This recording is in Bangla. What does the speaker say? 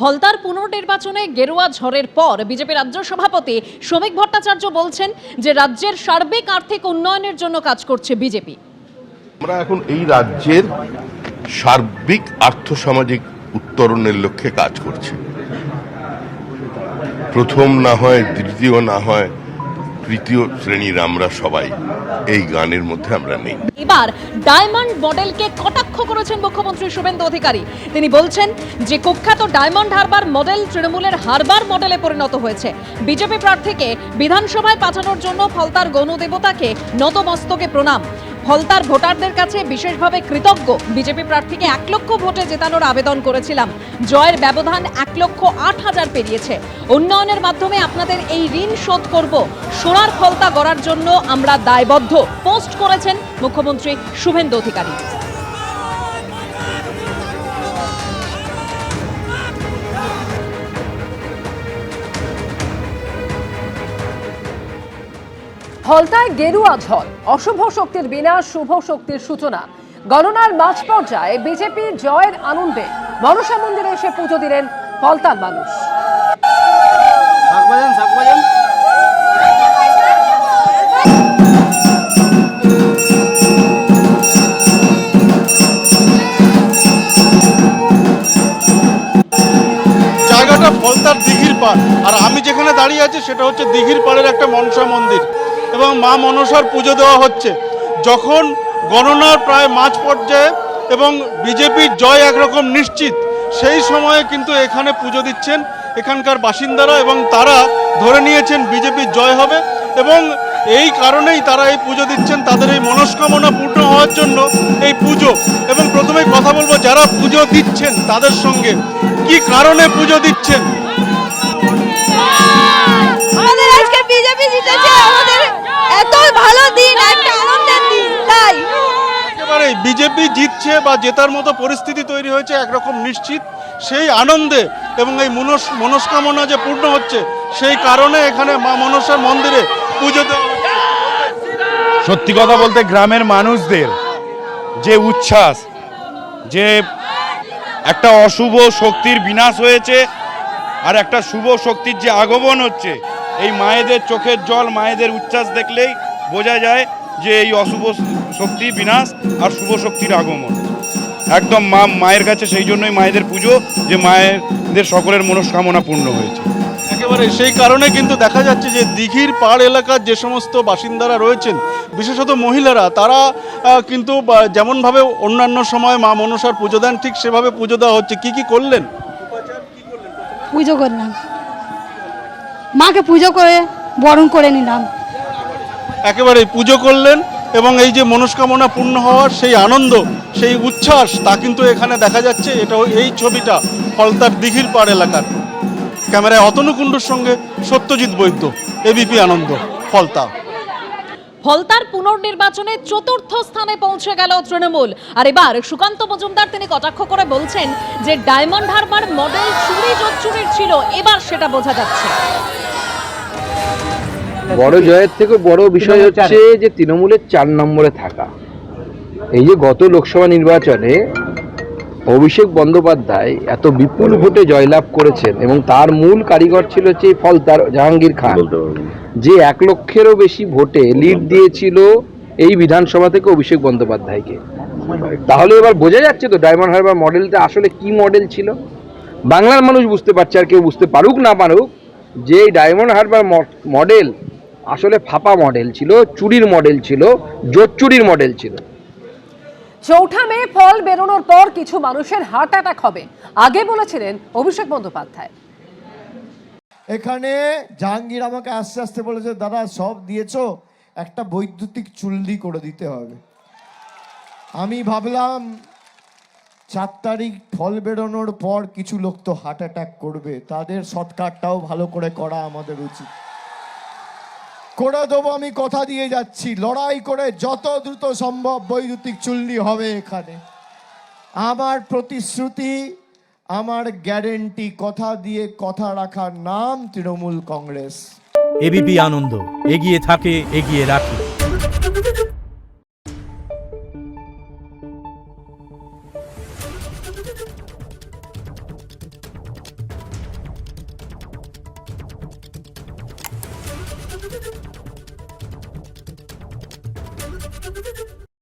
ফলতার পুনর্নির্বাচনে গেরুয়া ঝড়ের পর বিজেপি রাজ্য সভাপতি শ্রমিক ভট্টাচার্য বলছেন যে রাজ্যের সার্বিক আর্থিক উন্নয়নের জন্য কাজ করছে বিজেপি। আমরা এখন এই রাজ্যের সার্বিক আর্থসামাজিক উত্তরণের লক্ষ্যে কাজ করছি। প্রথম না হয়, দ্বিতীয় না হয়, তৃতীয় শ্রেণীর আমরা সবাই এই গানের মধ্যে আমরা নেই। এবার ডায়মন্ড মডেলকে কটাক্ষ করেছেন মুখ্যমন্ত্রী শুভেন্দু অধিকারী। তিনি বলছেন যে কুখ্যাত ডায়মন্ড হারবার মডেল তৃণমূলের হারবার মডেলে পরিণত হয়েছে। বিজেপি প্রার্থীকে বিধানসভায় পাঠানোর জন্য ফলতার গণদেবতাকে নতমস্তকে প্রণাম। ফলতার ভোটারদের কাছে বিশেষভাবে কৃতজ্ঞ। বিজেপি প্রার্থীকে 1 লক্ষ ভোটে জেতানোর আবেদন করেছিলাম। জয়ের ব্যবধান 1,08,000 পেরিয়েছে। উন্নয়নের মাধ্যমে আপনাদের এই ঋণ শোধ করব। সোনার ফলতা গড়ার জন্য আমরা দায়বদ্ধ, পোস্ট করেছেন মুখ্যমন্ত্রী শুভেন্দু অধিকারী। ফলতায় গেরুয়া ঝড়, অশুভ শক্তির বিনাশ, শুভ শক্তির সূচনা। গণনার মাঝ পর্যায়ে বিজেপি জয়ের আনন্দে মনসা মন্দিরে এসে পুজো দিলেন ফলতার মানুষ। জায়গাটা ফলতার দিঘির পাড়, আর আমি যেখানে দাঁড়িয়ে আছি সেটা হচ্ছে দিঘির পাড়ের একটা মনসা মন্দির এবং মা মনসার পুজো দেওয়া হচ্ছে। যখন গণনার প্রায় মাঝ পর্যায়ে এবং বিজেপির জয় একরকম নিশ্চিত, সেই সময়ে কিন্তু এখানে পুজো দিচ্ছেন এখানকার বাসিন্দারা এবং তারা ধরে নিয়েছেন বিজেপির জয় হবে এবং এই কারণেই তারা এই পুজো দিচ্ছেন, তাদের এই মনস্কামনা পূর্ণ হওয়ার জন্য এই পুজো। এবং প্রথমেই কথা বলবো যারা পুজো দিচ্ছেন তাদের সঙ্গে, কি কারণে পুজো দিচ্ছেন? আমাদের আজকে বিজেপি জিতেছে, আমাদের এত ভালো দিন, একটা আনন্দের দিন। তাই একেবারে বিজেপি জিতছে বা জেতার মতো পরিস্থিতি তৈরি হয়েছে একরকম নিশ্চিত, সেই আনন্দে এবং এই মনস্কামনা যে পূর্ণ হচ্ছে সেই কারণে এখানে মা মনসার মন্দিরে পুজো দেওয়া হচ্ছে। সত্যি কথা বলতে গ্রামের মানুষদের যে উচ্ছ্বাস, যে একটা অশুভ শক্তির বিনাশ হয়েছে আর একটা শুভ শক্তির যে আগমন হচ্ছে, এই মায়েদের চোখের জল, মায়েদের উচ্ছ্বাস দেখলেই বোঝা যায় যে এই অশুভ শক্তির বিনাশ আর শুভ শক্তির আগমন। একদম মায়ের কাছে সেই জন্যই মায়েদের পুজো, যে মায়েদের সকলের মনস্কামনা পূর্ণ হয়েছে। একেবারে সেই কারণে কিন্তু দেখা যাচ্ছে যে দিঘির পাড় এলাকার যে সমস্ত বাসিন্দারা রয়েছেন, বিশেষত মহিলারা, তারা কিন্তু যেমনভাবে অন্যান্য সময় মা মনসার পুজো দেন ঠিক সেভাবে পুজো দেওয়া হচ্ছে। কি কি করলেন? পুজো করলাম, মাকে পুজো করে বরণ করে নিলাম। একেবারে পুজো করলেন এবং এই যে মনস্কামনা পূর্ণ হওয়ার সেই আনন্দ, সেই উচ্ছ্বাস, তা কিন্তু এখানে দেখা যাচ্ছে। এটা এই ছবিটা ফলতার দিঘির পাড় এলাকার। ক্যামেরায় অতনু কুণ্ডুর সঙ্গে সত্যজিৎ বৈদ্য, এবিপি আনন্দ, ফলতা। ফলতার পুনর্নির্বাচনে 4র্থ স্থানে পৌঁছে গেল তৃণমূল। আর এবার সুকান্ত মজুমদার তিনি কটাক্ষ করে বলছেন যে ডায়মন্ড হারবার মডেল চুরি চুরির ছিল, এবার সেটা বোঝা যাচ্ছে। বড় জয়ের থেকে বড় বিষয় হচ্ছে যে তৃণমূলের 4 নম্বরে থাকা। এই যে গত লোকসভা নির্বাচনে অভিষেক বন্দ্যোপাধ্যায় এত বিপুল ভোটে জয়লাভ করেছেন এবং তার মূল কারিগর ছিল হচ্ছে ফলতার জাহাঙ্গীর খান, যে 1 লক্ষেরও বেশি ভোটে লিড দিয়েছিল এই বিধানসভা থেকে অভিষেক বন্দ্যোপাধ্যায়কে। তাহলে এবার বোঝা যাচ্ছে তো ডায়মন্ড হারবার মডেলটা আসলে কি মডেল ছিল। বাংলার মানুষ বুঝতে পারছে, আর কেউ বুঝতে পারুক না পারুক, যে ডায়মন্ড হারবার মডেল আসলে ফাঁপা মডেল ছিল, চুরির মডেল ছিল, জোট চুরির মডেল ছিল। 4 মে ফল বেরোনোর পর কিছু মানুষের হার্ট অ্যাটাক হবে, আগে বলেছিলেন অভিষেক বন্দ্যোপাধ্যায়। এখানে জাহাঙ্গীর আমাকে আস্তে আস্তে বলেছে, দাদা সব দিয়েছো, একটা বৈদ্যুতিক চুল্লি করে দিতে হবে। আমি ভাবলাম 4 তারিখ ফল বেরোনোর পর কিছু লোক তো হার্ট অ্যাটাক করবে, তাদের সৎকারটাও ভালো করে করা আমাদের উচিত। করে দেবো, আমি কথা দিয়ে যাচ্ছি, লড়াই করে যত দ্রুত সম্ভব বৈদ্যুতিক চুল্লি হবে এখানে। আমার প্রতিশ্রুতি, আমার গ্যারেন্টি, কথা দিয়ে কথা রাখার নাম তৃণমূল কংগ্রেস। এবিপি আনন্দ, এগিয়ে থাকে, এগিয়ে রাখে।